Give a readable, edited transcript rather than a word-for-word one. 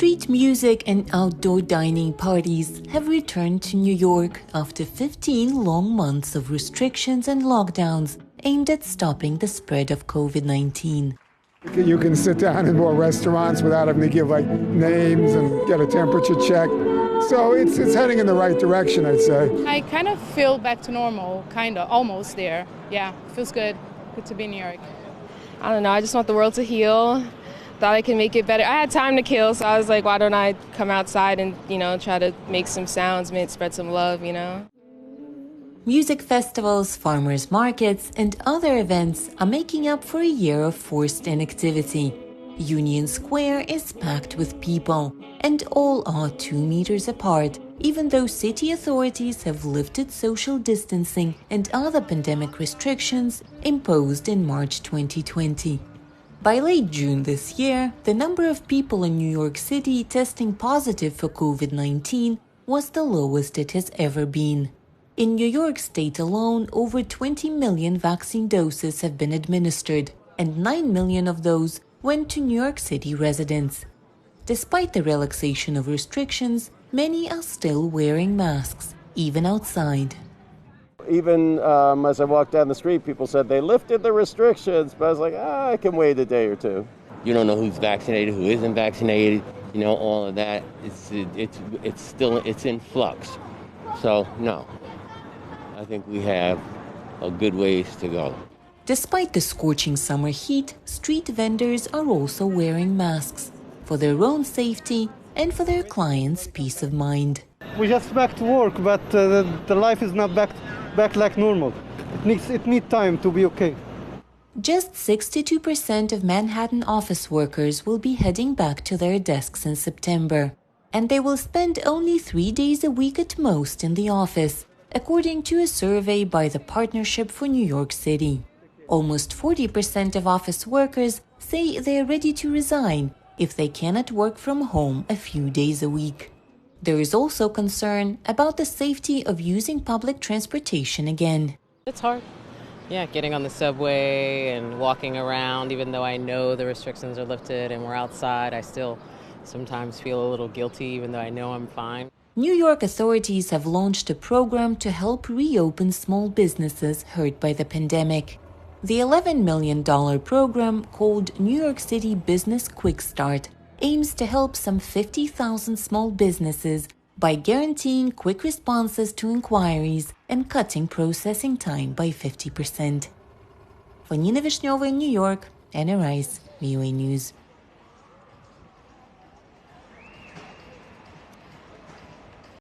Street music and outdoor dining parties have returned to New York after 15 long months of restrictions and lockdowns aimed at stopping the spread of COVID-19. You can sit down in more restaurants without having to give names and get a temperature check. So it's heading in the right direction, I'd say. I kind of feel back to normal, almost there. Yeah, feels good. Good to be in New York. I don't know, I just want the world to heal. Thought I could make it better. I had time to kill, so I was like, why don't I come outside and, try to make some sounds, spread some love, Music festivals, farmers markets, and other events are making up for a year of forced inactivity. Union Square is packed with people, and all are 2 meters apart, even though city authorities have lifted social distancing and other pandemic restrictions imposed in March 2020. By late June this year, the number of people in New York City testing positive for COVID-19 was the lowest it has ever been. In New York State alone, over 20 million vaccine doses have been administered, and 9 million of those went to New York City residents. Despite the relaxation of restrictions, many are still wearing masks, even outside. Even as I walked down the street, people said they lifted the restrictions, but I was like, I can wait a day or two. You don't know who's vaccinated, who isn't vaccinated, all of that. It's in flux. So, no, I think we have a good ways to go. Despite the scorching summer heat, street vendors are also wearing masks for their own safety and for their clients' peace of mind. We're just back to work, but the life is not back like normal. It needs time to be okay. Just 62% of Manhattan office workers will be heading back to their desks in September, and they will spend only 3 days a week at most in the office, according to a survey by the Partnership for New York City. Almost 40% of office workers say they are ready to resign if they cannot work from home a few days a week. There is also concern about the safety of using public transportation again. It's hard. Yeah, getting on the subway and walking around, even though I know the restrictions are lifted and we're outside, I still sometimes feel a little guilty, even though I know I'm fine. New York authorities have launched a program to help reopen small businesses hurt by the pandemic. The $11 million program, called New York City Business Quick Start, aims to help some 50,000 small businesses by guaranteeing quick responses to inquiries and cutting processing time by 50%. For Nina Vishneva in New York, Anna Rice, VOA News.